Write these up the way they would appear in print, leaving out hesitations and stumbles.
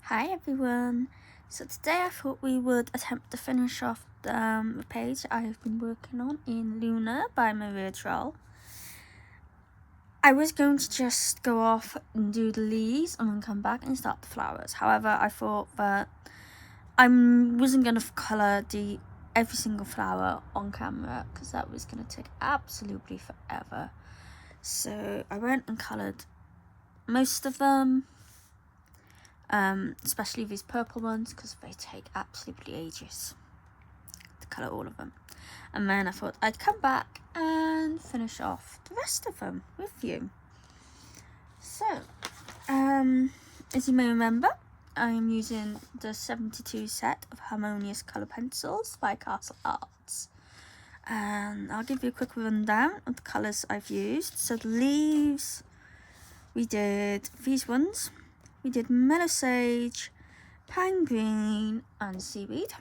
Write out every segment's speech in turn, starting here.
Hi everyone, so today I thought we would attempt to finish off the page I've been working on in Luna by Maria Trolle. I was going to just go off and do the leaves and then come back and start the flowers. However, I thought that I wasn't going to colour every single flower on camera because that was going to take absolutely forever. So I went and coloured most of them. Especially these purple ones because they take absolutely ages to colour all of them. And then I thought I'd come back and finish off the rest of them with you. So, as you may remember, I am using the 72 set of Harmonious colour pencils by Castle Arts. And I'll give you a quick rundown of the colours I've used. So the leaves, we did these ones. We did meadow sage, pine green and seaweed.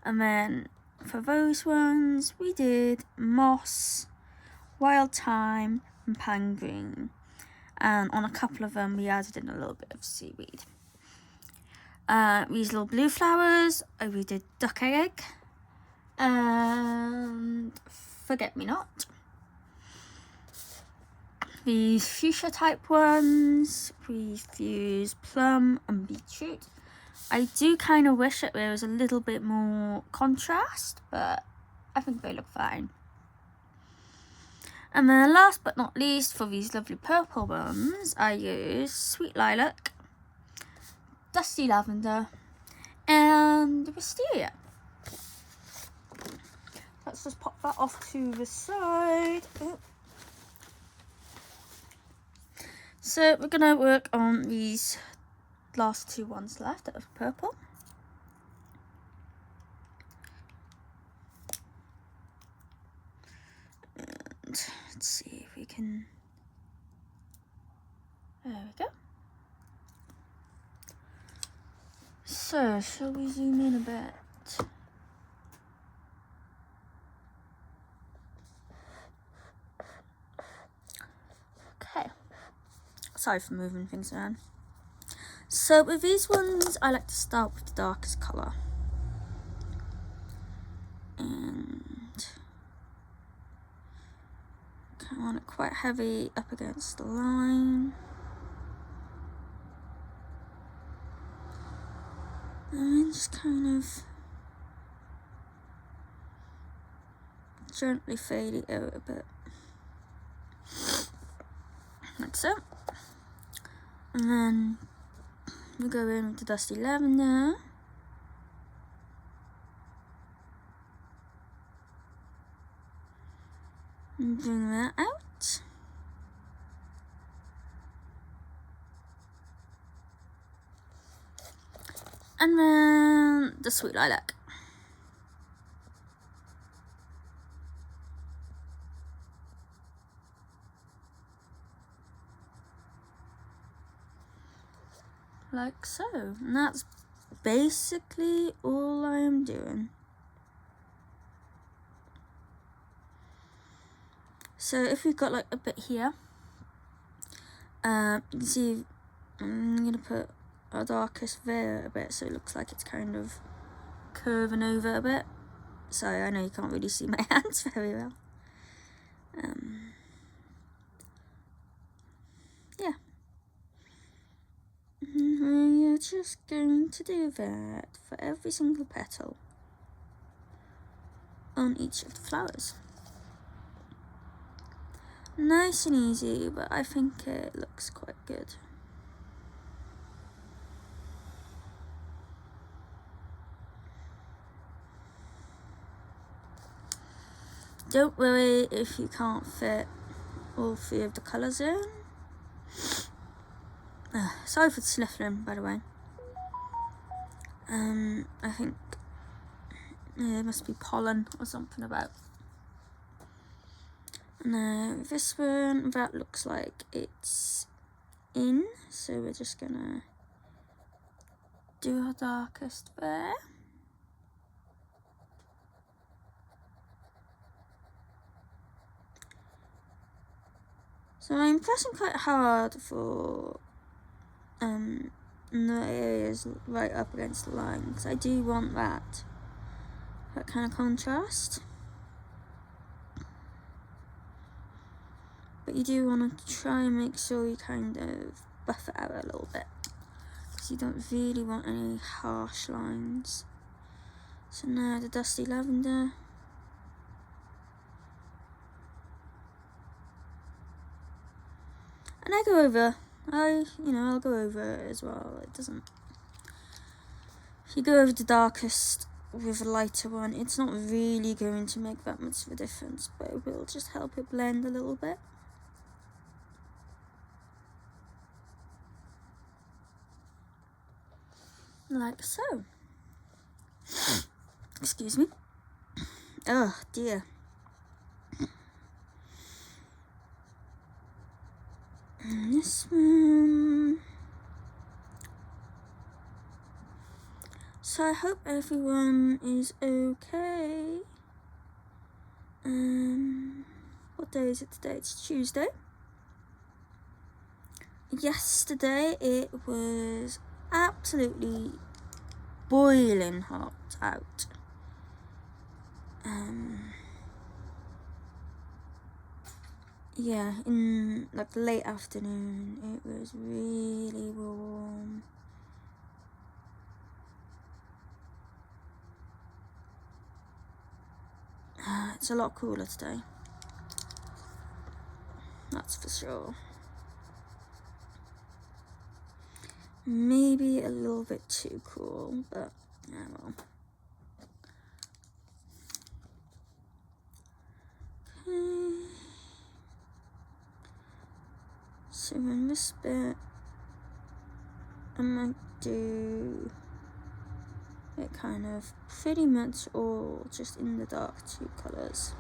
And then for those ones we did moss, wild thyme and pine green. And on a couple of them we added in a little bit of seaweed. These little blue flowers, we did duck egg and forget me not. These fuchsia type ones, we've used plum and beetroot. I do kind of wish that there was a little bit more contrast, but I think they look fine. And then last but not least, for these lovely purple ones, I used sweet lilac, dusty lavender and wisteria. Let's just pop that off to the side. Oh. So we're going to work on these last two ones left of purple. And let's see if we can... There we go. So, shall we zoom in a bit? Okay. Sorry for moving things around. So with these ones, I like to start with the darkest colour. And I want it quite heavy up against the line. And then just kind of gently fade it out a bit. Like so. And then we go in with the dusty lavender. And bring that out. And then the sweet lilac. Like so. And that's basically all I am doing. So if we've got like a bit here, you can see I'm going to put our darkest there a bit so it looks like it's kind of curving over a bit. Sorry, I know you can't really see my hands very well. Yeah. We're just going to do that for every single petal on each of the flowers. Nice and easy, but I think it looks quite good. Don't worry if you can't fit all three of the colours in. Sorry for the sniffling, by the way. I think there must be pollen or something about. Now this one, that looks like it's in, so we're just gonna do our darkest there. So I'm pressing quite hard for in the areas right up against the line, because I do want that kind of contrast. But you do want to try and make sure you kind of buff it out a little bit, because you don't really want any harsh lines. So now the dusty lavender. And I go over, I'll go over it as well. It doesn't, if you go over the darkest with a lighter one, it's not really going to make that much of a difference, but it will just help it blend a little bit. Like so. Excuse me. Oh dear. And this one. So I hope everyone is okay. What day is it today? It's Tuesday. Yesterday it was absolutely boiling hot out. Yeah, in like the late afternoon it was really warm. It's a lot cooler today, that's for sure. Maybe a little bit too cool, but yeah, well. Okay. So in this bit, I might do it kind of pretty much all just in the dark two colours.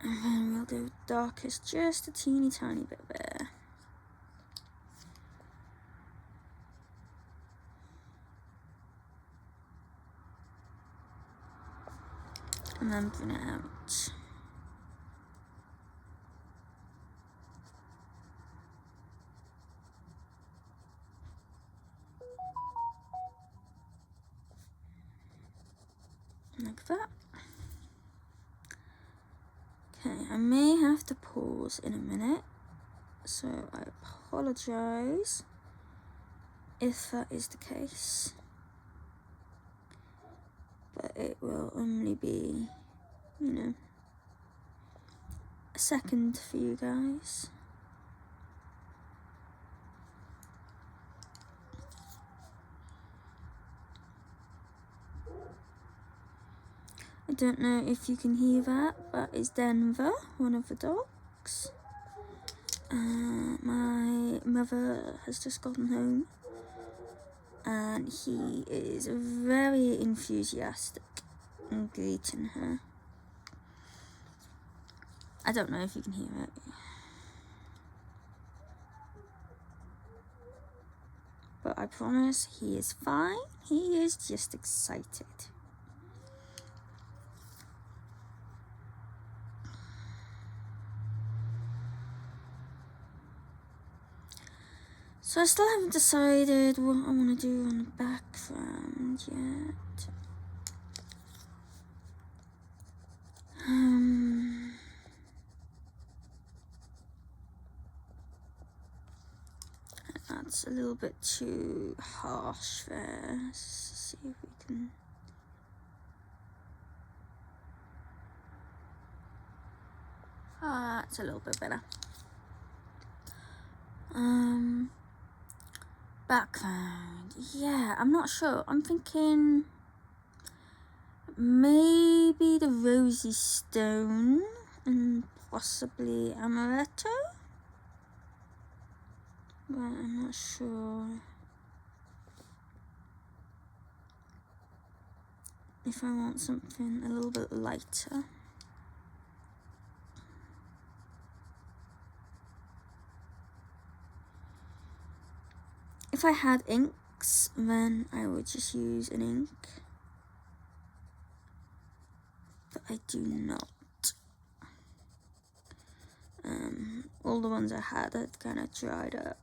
And then we'll do darkest just a teeny tiny bit there. And then bring it out. Like that. Okay, I may have to pause in a minute, so I apologise if that is the case. But it will only be, a second for you guys. I don't know if you can hear that, but it's Denver, one of the dogs. My mother has just gotten home and he is very enthusiastic in greeting her. I don't know if you can hear it. But I promise he is fine. He is just excited. So I still haven't decided what I want to do on the background yet. That's a little bit too harsh there. Let's see if we can. That's a little bit better. Background. Yeah, I'm not sure. I'm thinking maybe the rosy stone and possibly amaretto. But I'm not sure if I want something a little bit lighter. If I had inks, then I would just use an ink. but I do not. All the ones I had had kind of dried up.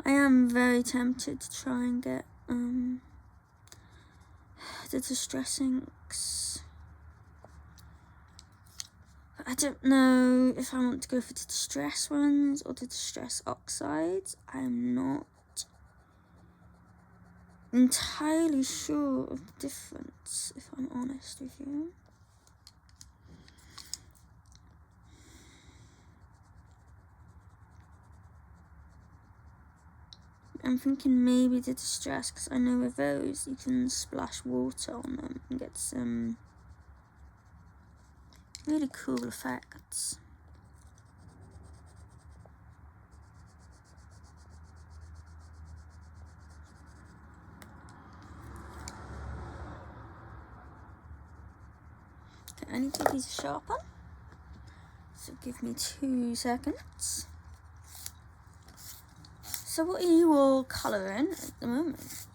I am very tempted to try and get the distress inks. But I don't know if I want to go for the distress ones or the distress oxides. I'm not entirely sure of the difference, if I'm honest with you. I'm thinking maybe the distress, because I know with those you can splash water on them and get some really cool effects. Okay, I need to use a sharpen, so give me 2 seconds. So what are you all colouring at the moment?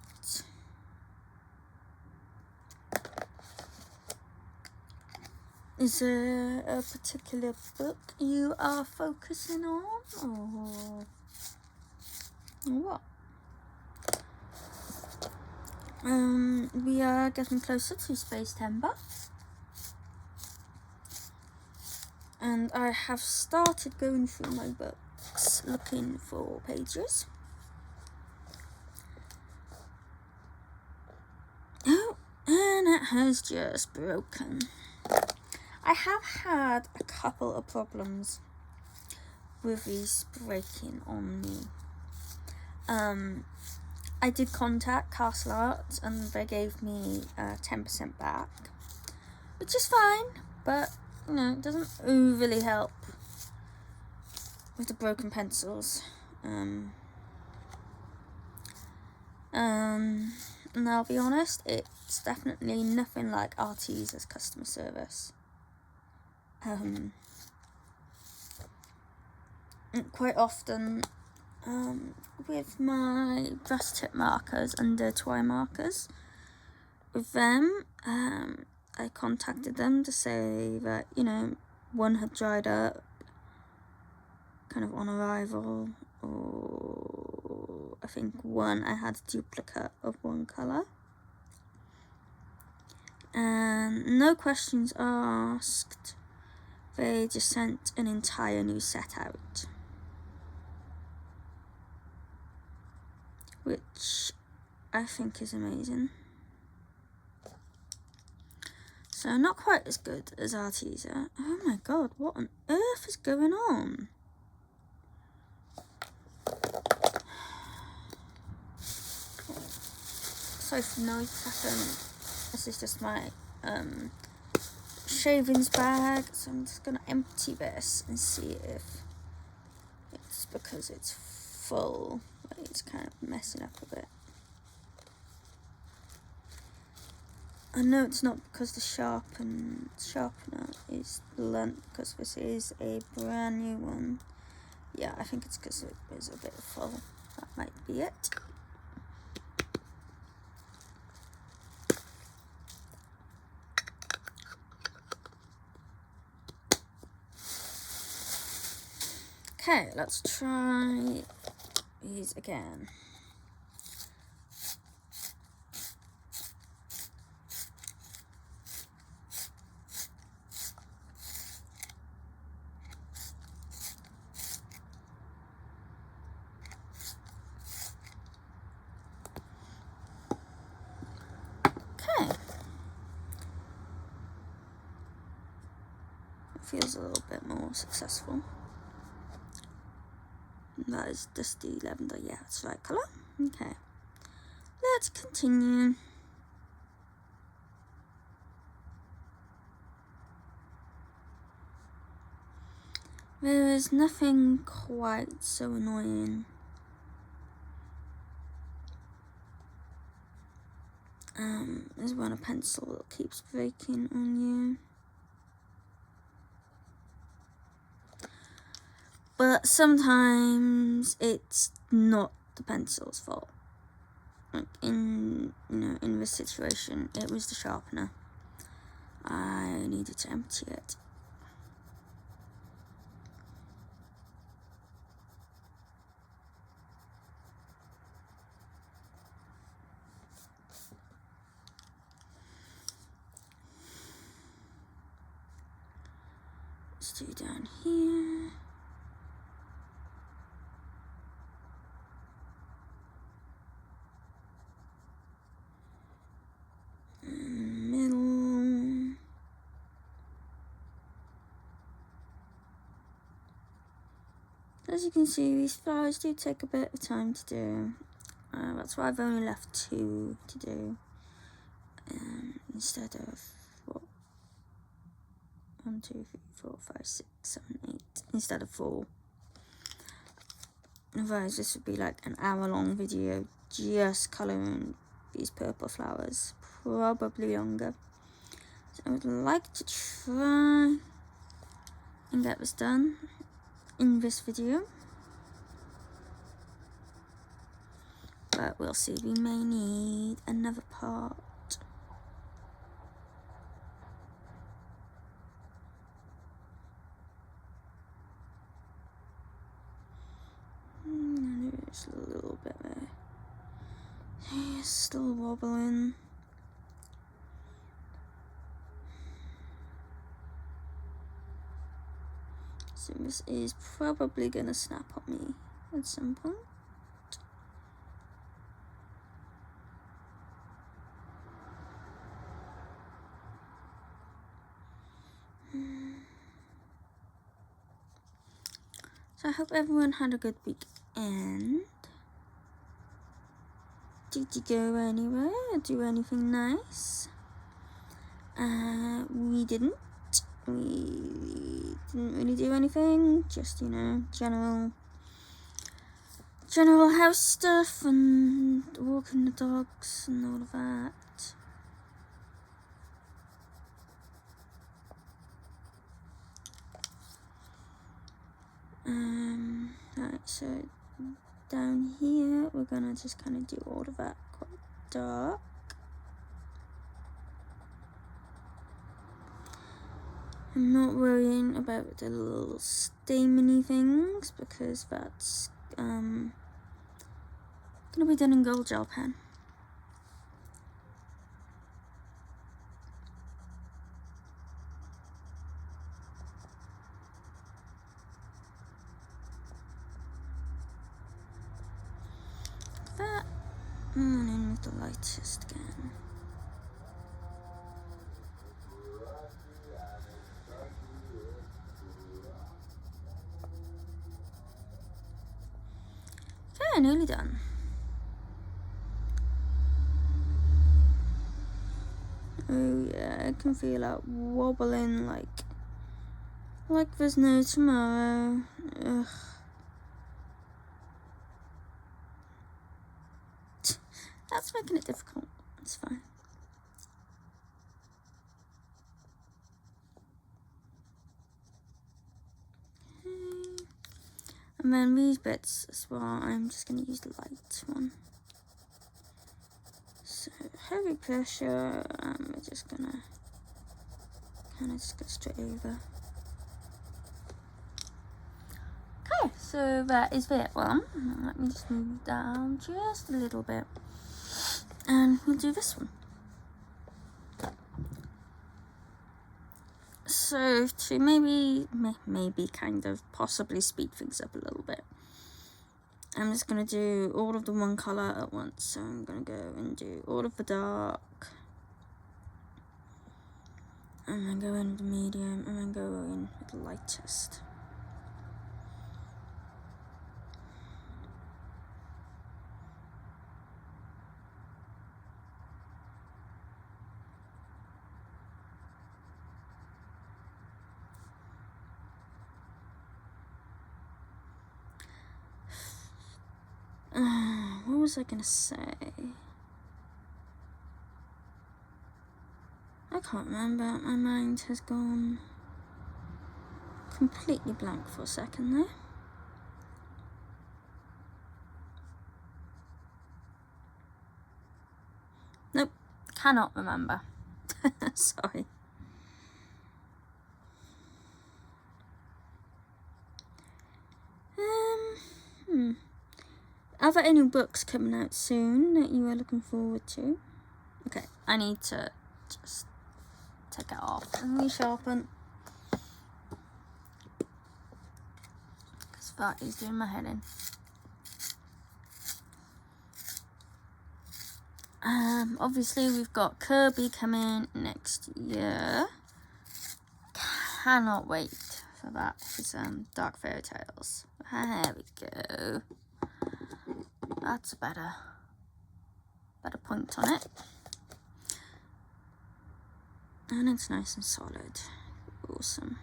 Is there a particular book you are focusing on, or what? We are getting closer to September, and I have started going through my books looking for pages. Oh, and it has just broken. I have had a couple of problems with these breaking on me. I did contact Castle Arts and they gave me 10% back, which is fine, but you know, it doesn't overly help with the broken pencils. And I'll be honest, it's definitely nothing like Artesa's customer service. Quite often, with my brush tip markers and the twine markers, with them, I contacted them to say that, you know, one had dried up kind of on arrival, or I think one I had a duplicate of one colour. And no questions asked, they just sent an entire new set out, which I think is amazing. So not quite as good as Artesa. Oh my god, what on earth is going on? Sorry for the noise pattern. This is just my shavings bag, so I'm just gonna empty this and see if it's because it's full, but it's kind of messing up a bit. I know it's not because the sharpener is blunt, because this is a brand new one. Yeah, I think it's because it is a bit full. That might be it. Okay, let's try these again. Okay. It feels a little bit more successful. That is dusty lavender, yeah, it's the right colour. Okay, let's continue. There is nothing quite so annoying as when a pencil keeps breaking on you. But sometimes it's not the pencil's fault. Like in this situation, it was the sharpener. I needed to empty it. Let's do down here. Middle. As you can see, these flowers do take a bit of time to do. That's why I've only left 2 to do, instead of 1, 2, 3, 4, 5, 6, 7, 8, instead of 4. Otherwise, this would be like an hour-long video just colouring these purple flowers, probably longer. So I would like to try and get this done in this video, but we'll see. We may need another part. Just a little bit there. He's still wobbling. So this is probably gonna snap on me at some point. So I hope everyone had a good weekend. Did you go anywhere or do anything nice? We didn't. We didn't really do anything. Just, general house stuff and walking the dogs and all of that. Right, so down here we're gonna just kind of do all of that quite dark. I'm not worrying about the little stameny things because that's gonna be done in gold gel pen. That and in with the lightest again. Okay, nearly done. Oh yeah, I can feel that wobbling like there's no tomorrow. Ugh. That's making it difficult. It's fine. Okay. And then these bits as well, I'm just going to use the light one. So heavy pressure, we're just going to kind of just go straight over. Okay, so that is that one. Let me just move down just a little bit. And we'll do this one. So to maybe kind of possibly speed things up a little bit, I'm just going to do all of the one colour at once. So I'm going to go and do all of the dark, and then go in with the medium, and then go in with the lightest. What was I gonna say? I can't remember. My mind has gone completely blank for a second there. cannot remember. Sorry. Are there any books coming out soon that you are looking forward to? Okay, I need to just take it off and resharpen, because that is doing my head in. Obviously we've got Kirby coming next year. Cannot wait for that. It's Dark Fairy Tales. There we go. That's a better point on it. And it's nice and solid. Awesome.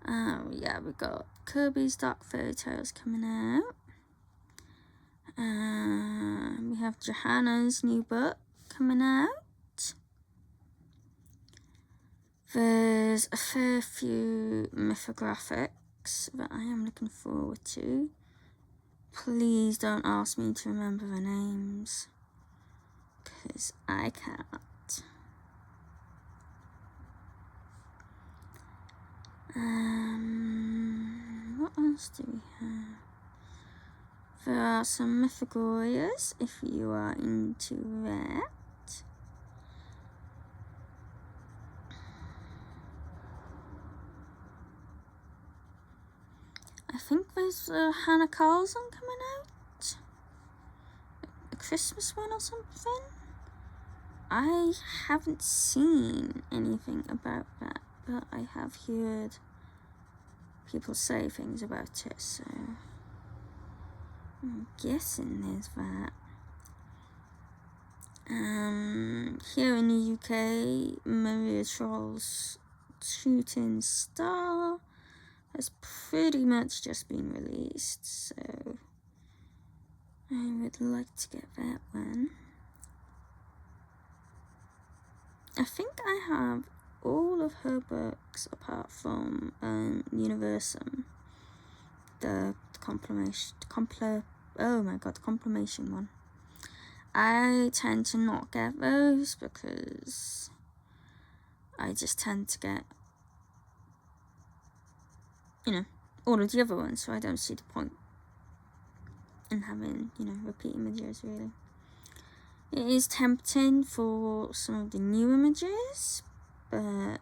Yeah, we got Kirby's Dark Fairy Tales coming out. We have Johanna's new book coming out. There's a fair few mythographics that I am looking forward to. Please don't ask me to remember the names, because I can't. What else do we have? There are some mythogorias if you are into that. I think there's a Hannah Carlson coming out. A Christmas one or something. I haven't seen anything about that, but I have heard people say things about it, so I'm guessing there's that. Here in the UK, Maria Troll's Shooting Star has pretty much just been released, so I would like to get that one. I think I have all of her books apart from Universum, the compilation one. I tend to not get those because I just tend to get, all of the other ones, so I don't see the point in having, repeat images, really. It is tempting for some of the new images, but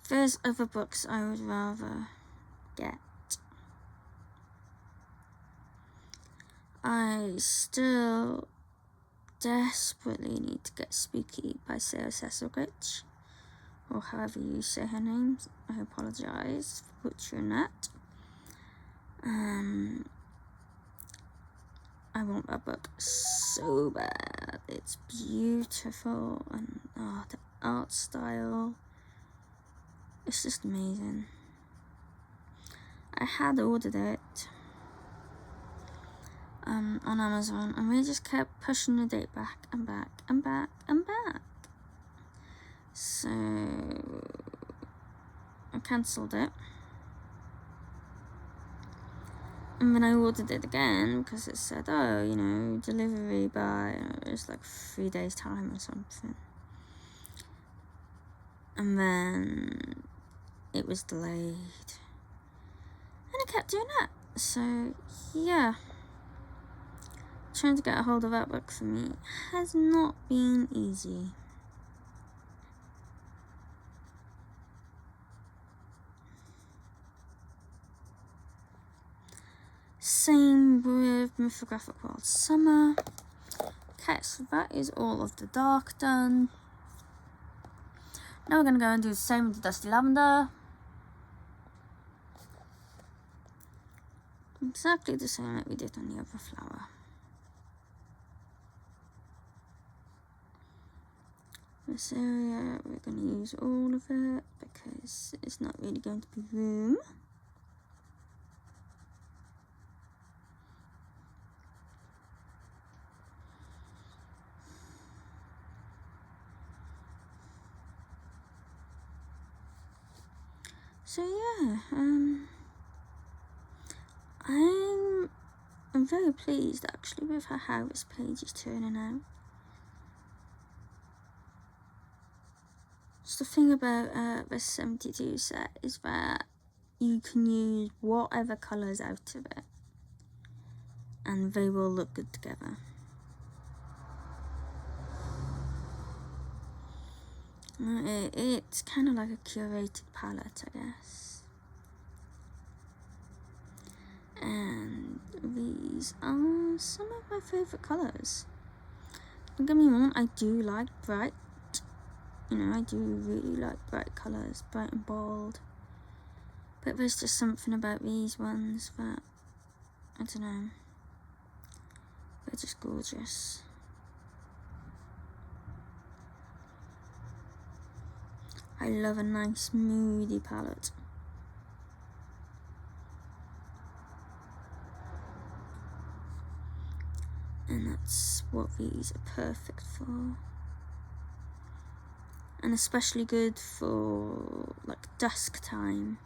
there's other books I would rather get. I still desperately need to get Spooky by Sarah Cecilgridge, or however you say her name. I apologise for butchering that. I want that book so bad. It's beautiful, and the art style, it's just amazing. I had ordered it on Amazon, and we just kept pushing the date back and back and back and back. So I cancelled it. And then I ordered it again because it said, delivery by, it's like 3 days time or something. And then it was delayed. And it kept doing that. So, yeah. Trying to get a hold of that book for me has not been easy. Same with Mythographic World Summer. Okay, so that is all of the dark done. Now we're going to go and do the same with the Dusty Lavender. Exactly the same that we did on the other flower. This area, we're going to use all of it because it's not really going to be room. So yeah, I'm I'm very pleased actually with how this page is turning out. So the thing about this 72 set is that you can use whatever colours out of it and they will look good together. It's kind of like a curated palette, I guess. And these are some of my favourite colours. Don't get me wrong, I do like bright. You know, I do really like bright colours, bright and bold. But there's just something about these ones that, I don't know, they're just gorgeous. I love a nice moody palette. And that's what these are perfect for. And especially good for like dusk time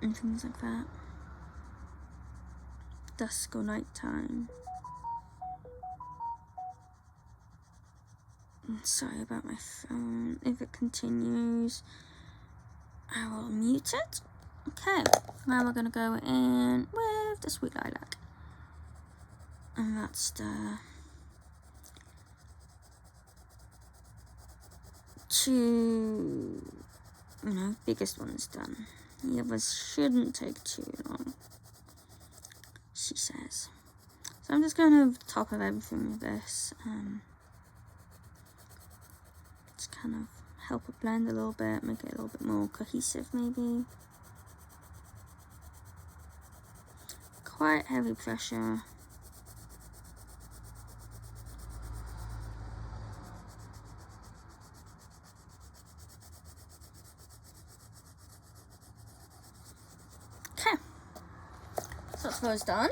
and things like that. Dusk or night time. Sorry about my phone. If it continues, I will mute it. Okay, now we're gonna go in with the Sweet Lilac. And that's the two, biggest ones done. The others shouldn't take too long, she says. So I'm just going over the top of everything with this. Just kind of help it blend a little bit, make it a little bit more cohesive maybe. Quite heavy pressure. Okay, so that's those done.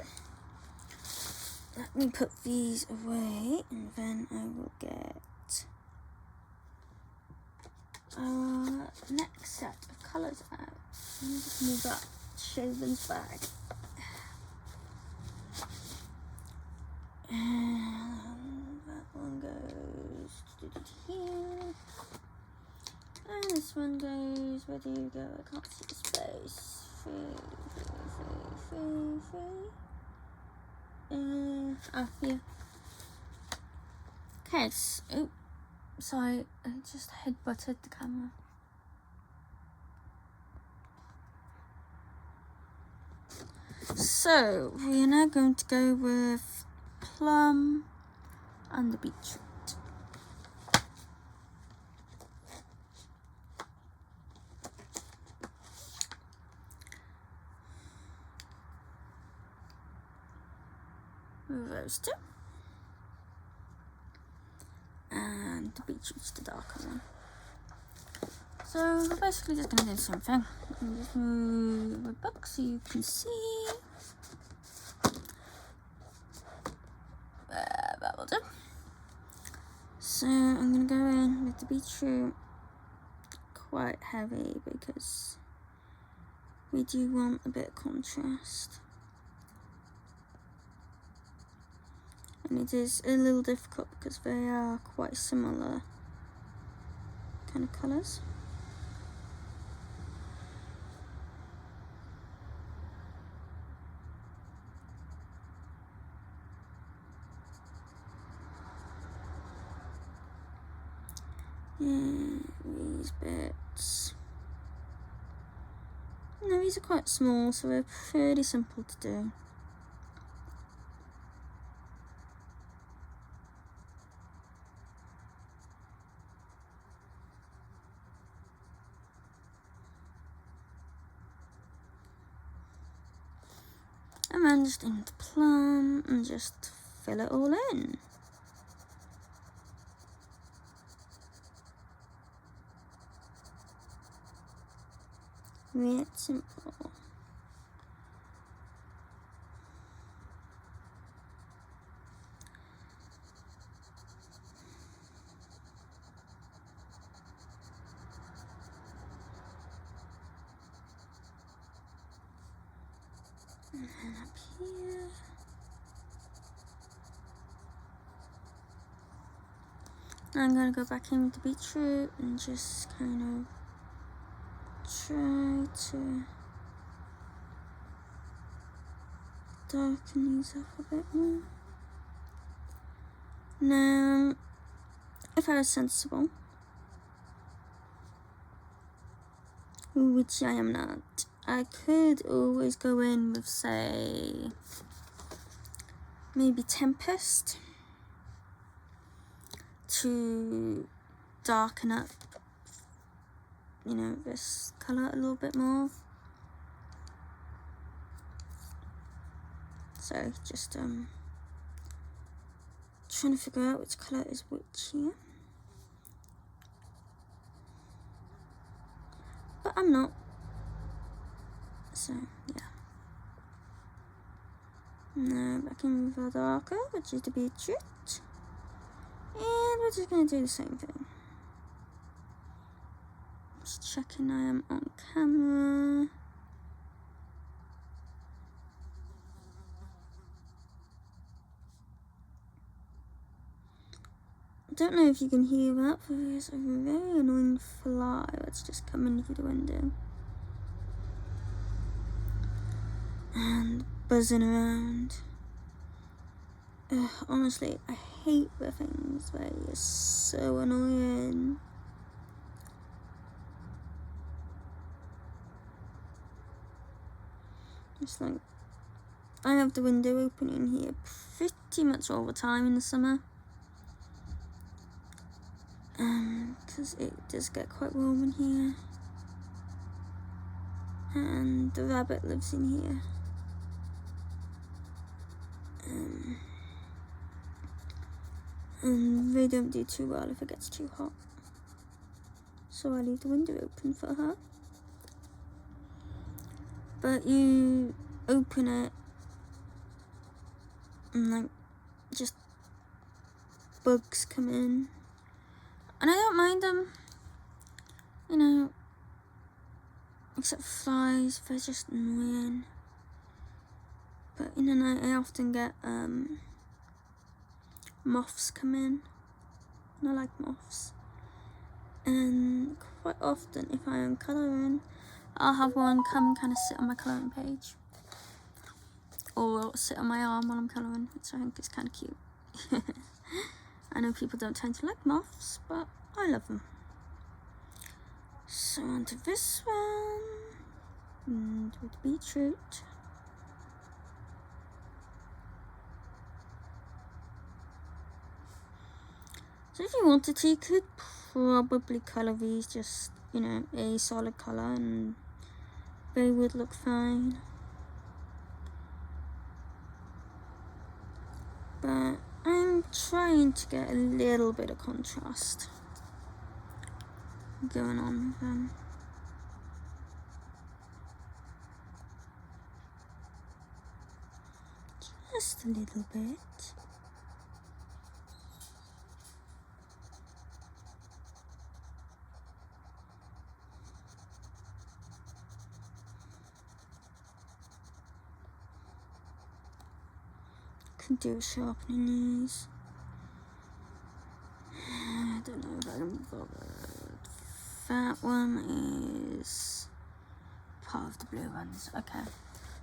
Let me put these away and then I will get our next set of colours out. Let me just move that Shaven's bag. And that one goes here. And this one goes, where do you go? I can't see the space. Here. Okay, so, sorry, I just head-butted the camera. So, we are now going to go with plum and the beetroot. Those two. And the beetroot's the darker one. So we're basically just going to do the same thing. And just move my book so you can see. That will do. So I'm going to go in with the beetroot quite heavy because we do want a bit of contrast. And it is a little difficult because they are quite similar kind of colours. Yeah, these bits. No, these are quite small, so they're pretty simple to do. And then just into plum and just fill it all in. Really simple. And then up here. I'm gonna go back in with the beetroot and just kind of try to darken these up a bit more. Now, if I was sensible, which I am not, I could always go in with, say, maybe Tempest to darken up, you know, this colour a little bit more. So just trying to figure out which colour is which here. But I'm not. So yeah. Now back in with our darker, which is the beetroot. And we're just going to do the same thing. Just checking I am on camera. I don't know if you can hear that, but there's a very annoying fly that's just coming through the window. And buzzing around. Honestly, I hate the things where you're so annoying. It's like, I have the window open in here pretty much all the time in the summer. Because it does get quite warm in here. And the rabbit lives in here. And they don't do too well if it gets too hot. So I leave the window open for her. But you open it and like just bugs come in. And I don't mind them, you know, except flies, they're just annoying. But in the night I often get moths come in, and I like moths. And quite often if I am colouring, I'll have one come and kind of sit on my colouring page. Or sit on my arm while I'm colouring, which I think is kind of cute. I know people don't tend to like moths, but I love them. So onto this one, and with beetroot. So if you wanted to, you could probably colour these just, you know, a solid colour and they would look fine. But I'm trying to get a little bit of contrast going on with them. Just a little bit. Could do sharpening these. I don't know if I can be bothered. That one is part of the blue ones. Okay,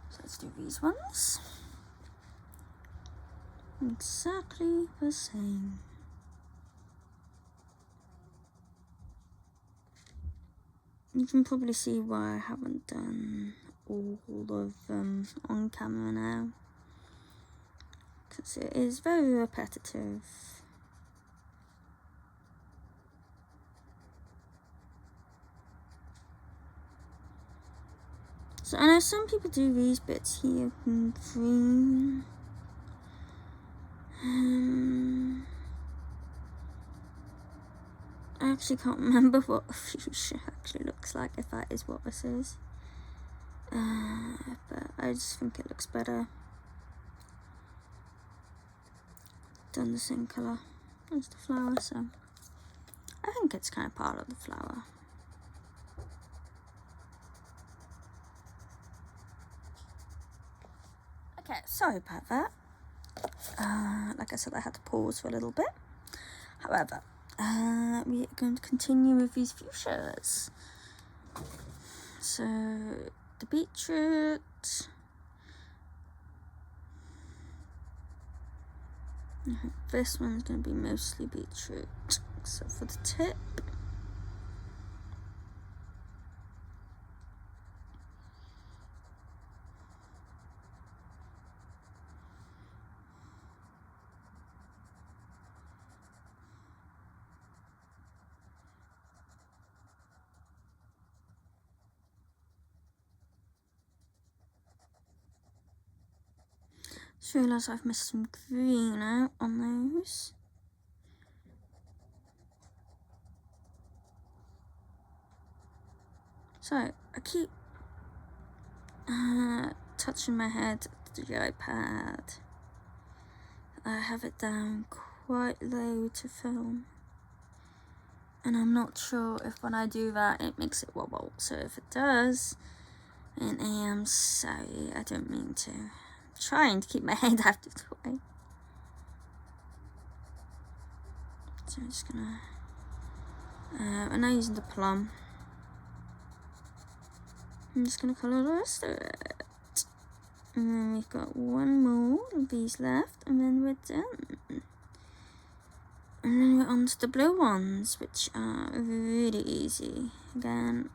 so let's do these ones. Exactly the same. You can probably see why I haven't done all of them on camera now, because it is very repetitive. So I know some people do these bits here in green. I actually can't remember what fuchsia actually looks like, if that is what this is. But I just think it looks better done the same colour as the flower, so I think it's kind of part of the flower. Okay, sorry about that. Like I said, I had to pause for a little bit. However, we are going to continue with these fuchsias. So, the beetroot. This one's going to be mostly beetroot, except for the tip. Just realised I've missed some green out on those. So, I keep touching my head to the iPad. I have it down quite low to film. And I'm not sure if when I do that it makes it wobble. So if it does, then I am sorry, I don't mean to. I'm trying to keep my head out of the way. So I'm just gonna, I'm now using the plum. I'm just gonna colour the rest of it. And then we've got one more of these left, and then we're done. And then we're on to the blue ones, which are really easy. Again,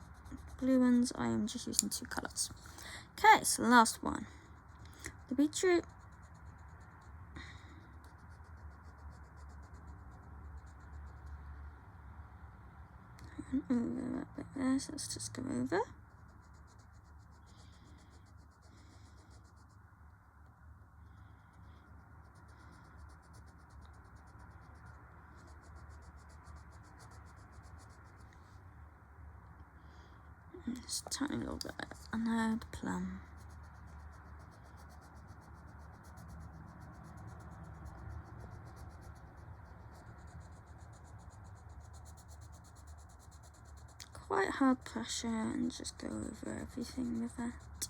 blue ones, I am just using 2 colours. Okay, so the last one. The beetroot. Over that bit there, so let's just go over. Just a tiny little bit, and now the plum. Quite hard pressure, and just go over everything with that.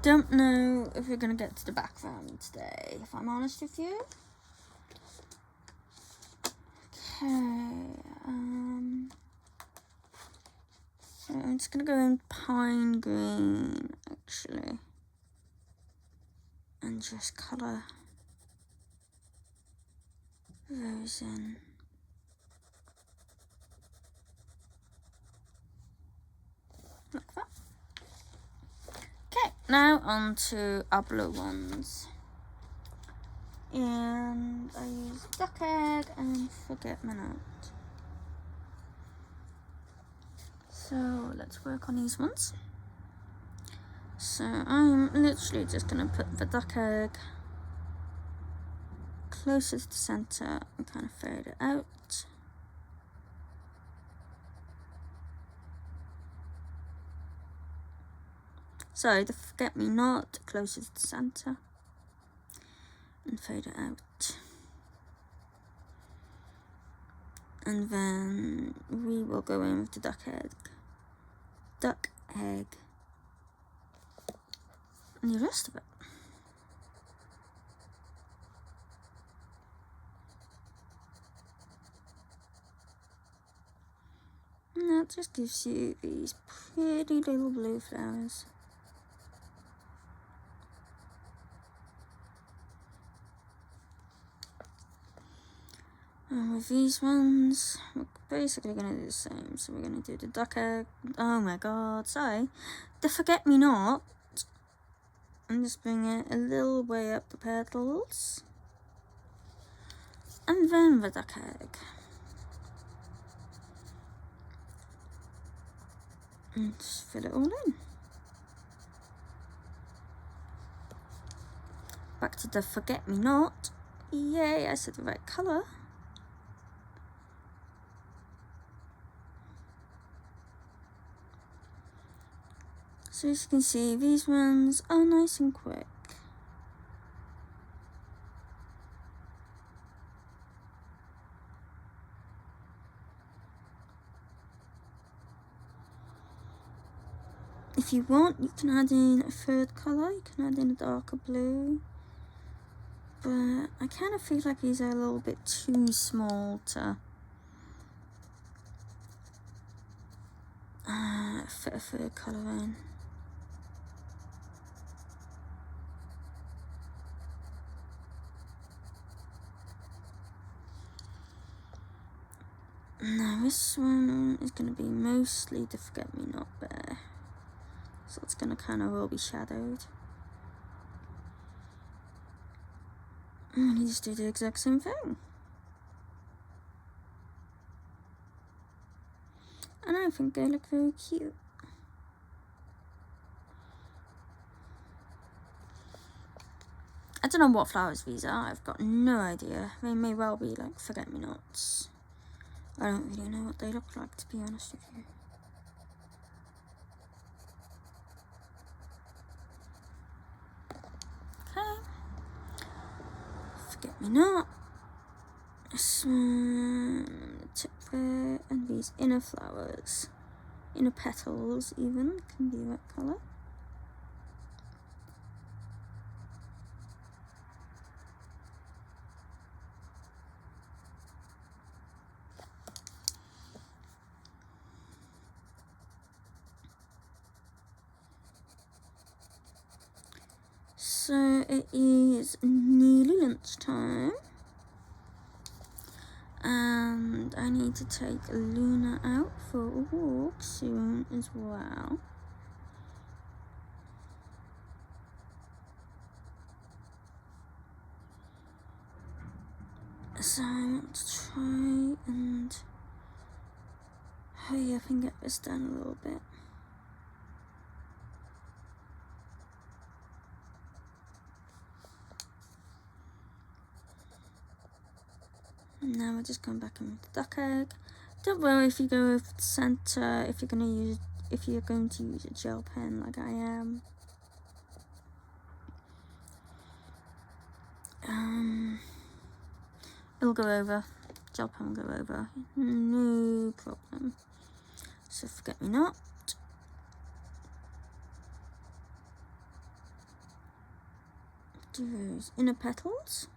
Don't know if we're gonna get to the background today, if I'm honest with you. Okay, so I'm just gonna go in pine green, actually, and just colour those in. Like that. Okay, now on to our blue ones. And I use duck egg and forget-me-not. So let's work on these ones. So I'm literally just going to put the duck egg closer to the centre and kind of fade it out. Sorry, the forget-me-not closer to the centre and fade it out. And then we will go in with the duck egg, and the rest of it. And that just gives you these pretty little blue flowers. And with these ones, we're basically going to do the same. So we're going to do the duck egg. Oh my god, sorry. The forget-me-not. And just bring it a little way up the petals. And then the duck egg. And just fill it all in. Back to the forget-me-not. Yay, I said the right colour. So as you can see, these ones are nice and quick. If you want, you can add in a third colour. You can add in a darker blue. But I kind of feel like these are a little bit too small to fit a third colour in. Now this one is going to be mostly the forget-me-not bear. So it's going to kind of all be shadowed. And you just do the exact same thing. And I think they look very cute. I don't know what flowers these are. I've got no idea. They may well be like forget-me-nots. I don't really know what they look like, to be honest with you. Okay. Forget-me-not. This one, tip there, and these inner flowers. Inner petals even, can be that colour. So it is nearly lunchtime, and I need to take Luna out for a walk soon as well. So I want to try and hurry up and get this done a little bit. Now we're just going back in with the duck egg. Don't worry if you go with the centre, if you're going to use a gel pen like I am. It'll go over. Gel pen will go over. No problem. So forget-me-not. Do those inner petals.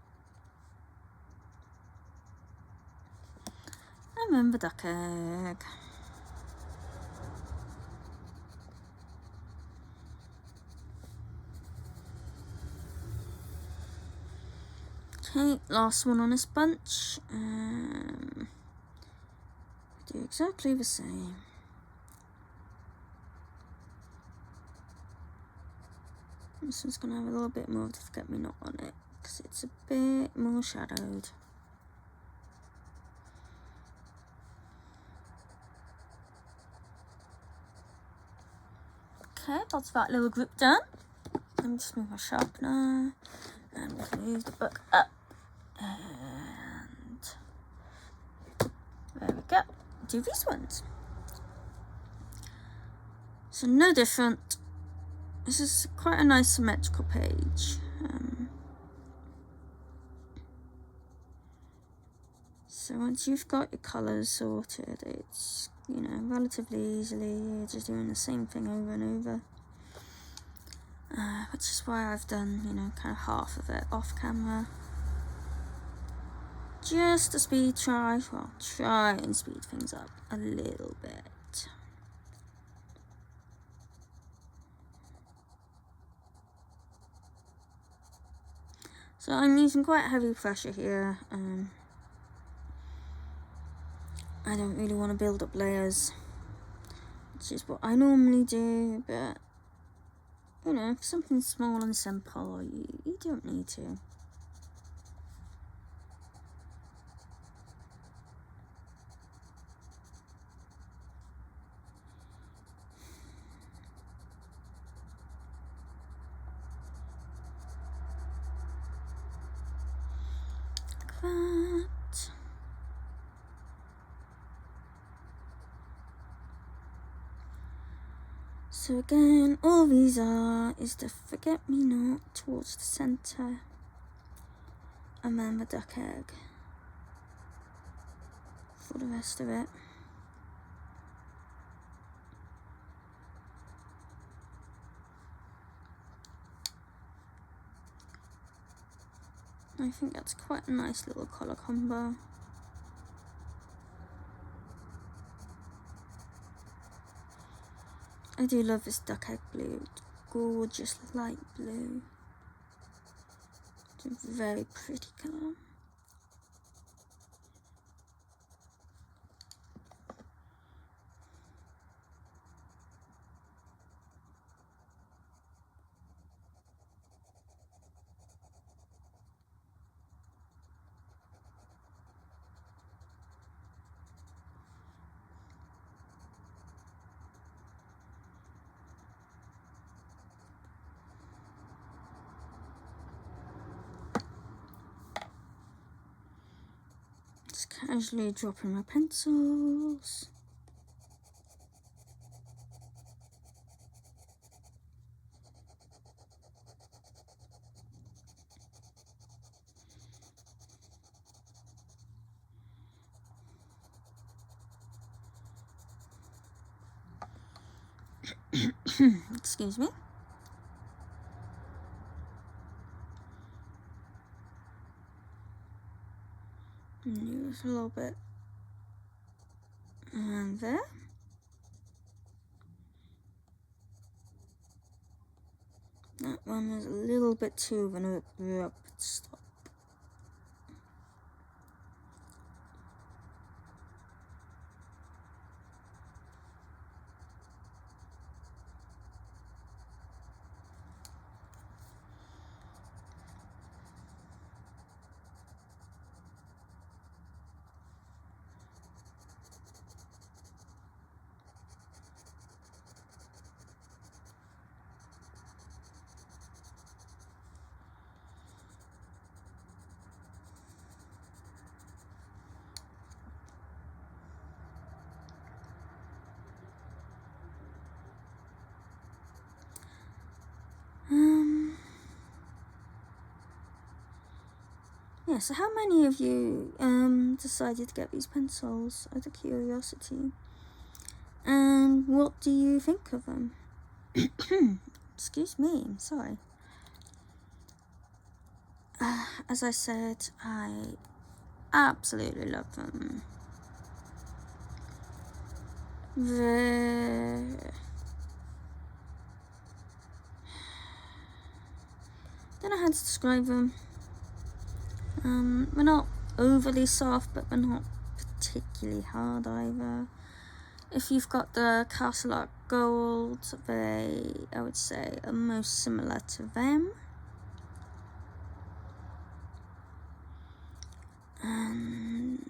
And then the duck egg. Okay, last one on this bunch. Do exactly the same. This one's going to have a little bit more of the forget-me-not on it, because it's a bit more shadowed. Okay, that's that little group done. Let me just move my sharpener, and we can move the book up. And there we go. Do these ones. So no different. This is quite a nice symmetrical page. So once you've got your colours sorted, it's, you know, relatively easily. You're just doing the same thing over and over. Which is why I've done, you know, kind of half of it off camera. Just to try and speed things up a little bit. So I'm using quite heavy pressure here. I don't really want to build up layers, which is what I normally do, but you know, for something small and simple, you don't need to. Like that. So again, all these is the forget-me-not towards the centre, and then the duck egg for the rest of it. I think that's quite a nice little colour combo. I do love this duck egg blue. It's gorgeous light blue. It's a very pretty colour. Just casually dropping my pencils. Excuse me. Use a little bit and there. That one was a little bit too of an abrupt stop. Yeah, so how many of you decided to get these pencils out of curiosity? And what do you think of them? Excuse me, I'm sorry. As I said, I absolutely love them. Don't know how to describe them. They're not overly soft, but they're not particularly hard either. If you've got the Castle Arts Gold, they, I would say, are most similar to them. And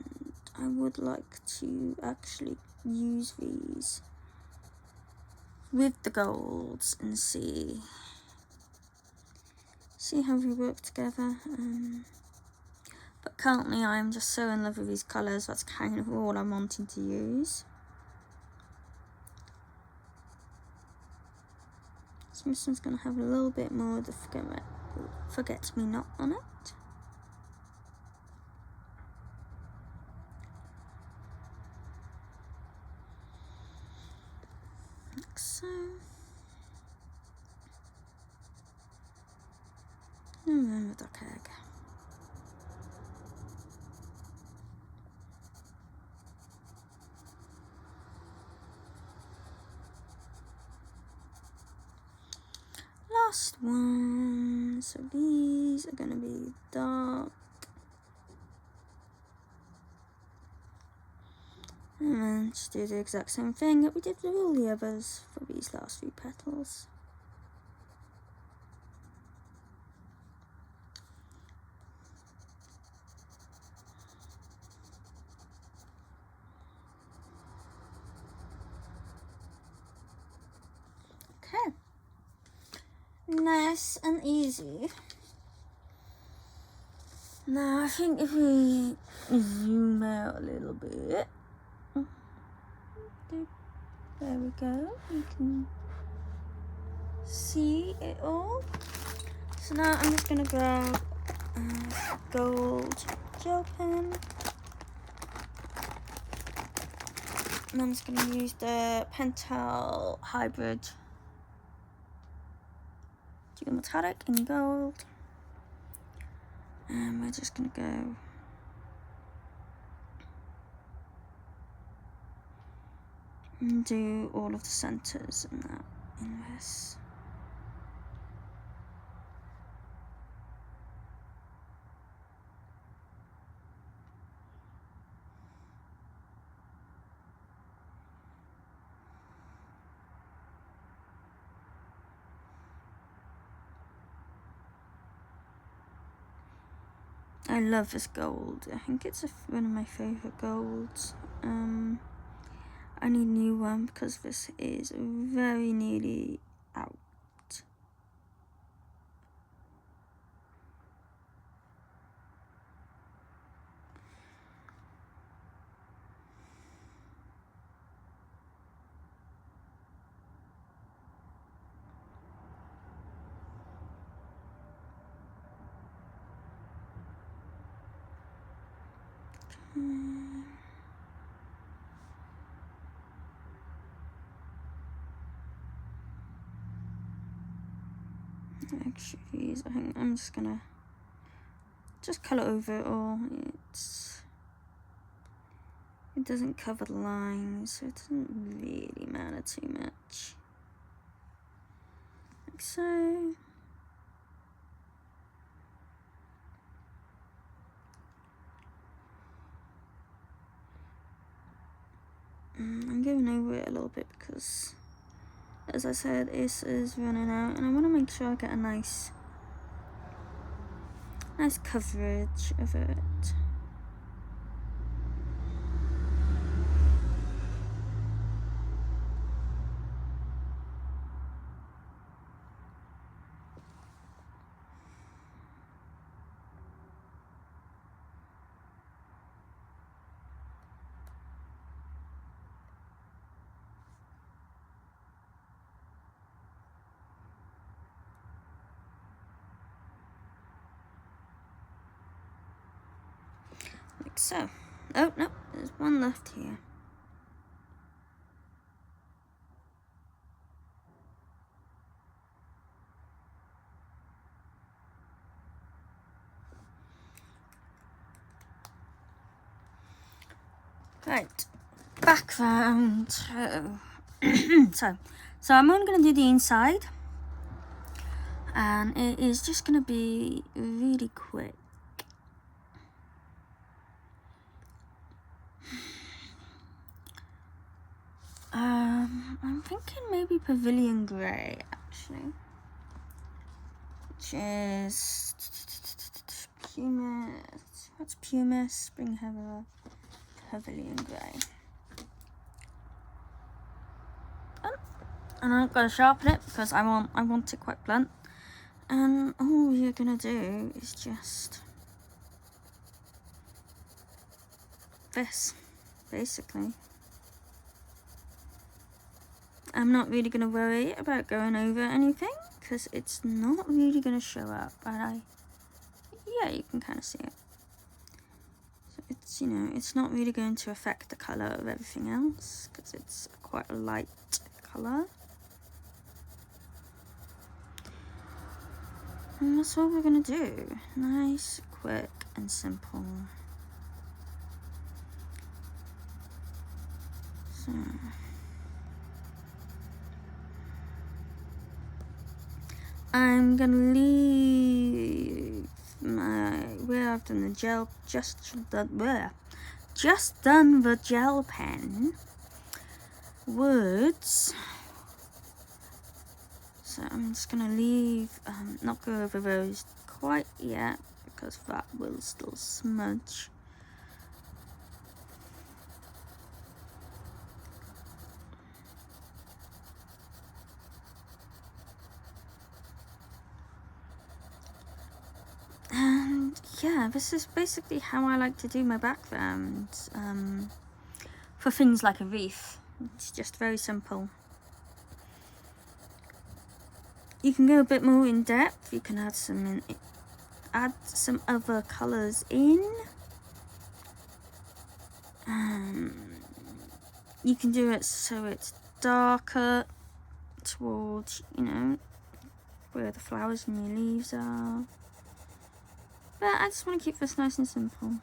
I would like to actually use these with the golds and see how they work together. But currently I'm just so in love with these colours, that's kind of all I'm wanting to use. So this one's going to have a little bit more of the forget-me-not on it. Like so. And then the duck egg. Last one, so these are going to be dark, and then just do the exact same thing that we did with all the others for these last few petals. Okay. Nice and easy. Now I think if we zoom out a little bit, there we go, you can see it all. So now I'm just going to grab a gold gel pen, and I'm just going to use the Pentel Hybrid Dual Metallic in gold. And we're just going to go and do all of the centers in that, in this. I love this gold. I think it's one of my favorite golds. I need a new one because this is very nearly out. Extra views. I think I'm just gonna colour over it all. It doesn't cover the lines, so it doesn't really matter too much. Like so. I'm going over it a little bit because, as I said, this is running out, and I want to make sure I get a nice coverage of it. Like so. Oh, no, there's one left here. Right, background. So I'm only going to do the inside, and it is just going to be really quick. I'm thinking maybe pavilion grey, actually, which is pumice. What's pumice? Spring heather, pavilion grey. And I'm gonna sharpen it because I want it quite blunt. And all you're gonna do is just this, basically. I'm not really going to worry about going over anything because it's not really going to show up, but yeah, you can kind of see it. So it's, you know, it's not really going to affect the colour of everything else because it's quite a light colour. And that's all we're going to do. Nice, quick and simple. So I'm gonna leave where I've done the gel, just done the gel pen words. So I'm just gonna leave, not go over those quite yet because that will still smudge. And yeah, this is basically how I like to do my backgrounds for things like a wreath. It's just very simple. You can go a bit more in depth. You can add some other colours in. You can do it so it's darker towards, you know, where the flowers and your leaves are. But I just want to keep this nice and simple.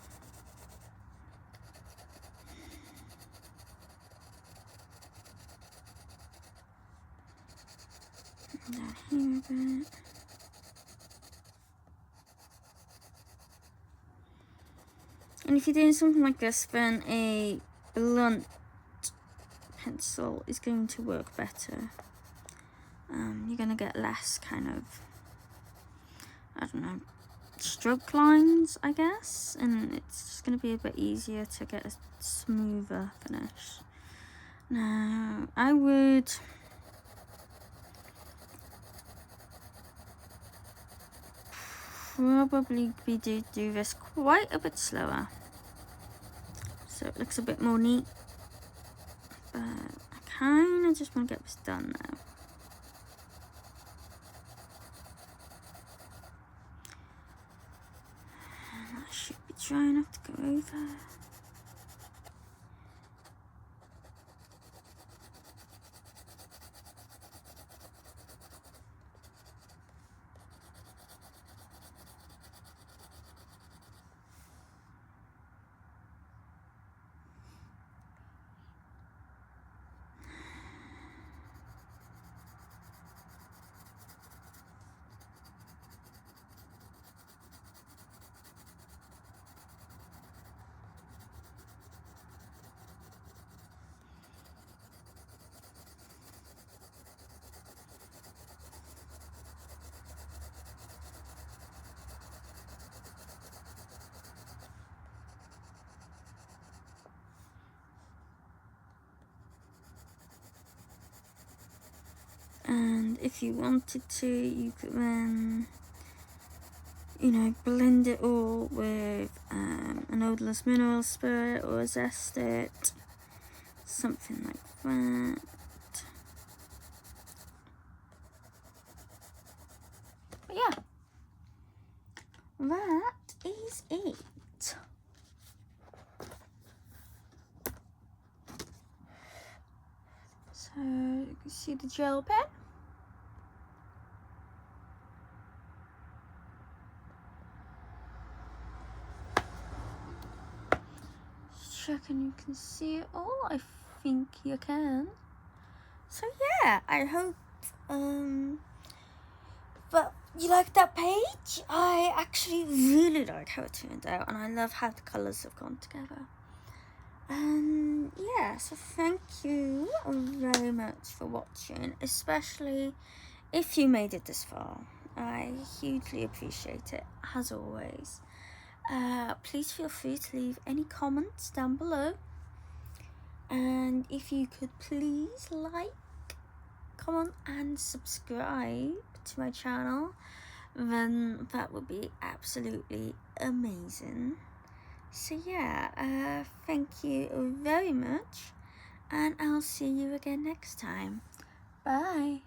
Down here a bit. And if you're doing something like this, then a blunt pencil is going to work better. You're going to get less kind of, I don't know, stroke lines, I guess, and it's just going to be a bit easier to get a smoother finish. Now, I would probably do this quite a bit slower, so it looks a bit more neat, but I kind of just want to get this done now. And that should be dry enough to go over. And if you wanted to, you could then, you know, blend it all with an odorless mineral spirit or a zest it, something like that. But yeah, that is it. So you can see the gel pen. Checking you can see it all. I think you can. So yeah, I hope but you like that page. I actually really like how it turned out, and I love how the colours have gone together. And yeah, so thank you very much for watching, especially if you made it this far. I hugely appreciate it, as always. Please feel free to leave any comments down below, and if you could please like, comment and subscribe to my channel, then that would be absolutely amazing. So yeah, thank you very much, and I'll see you again next time. Bye.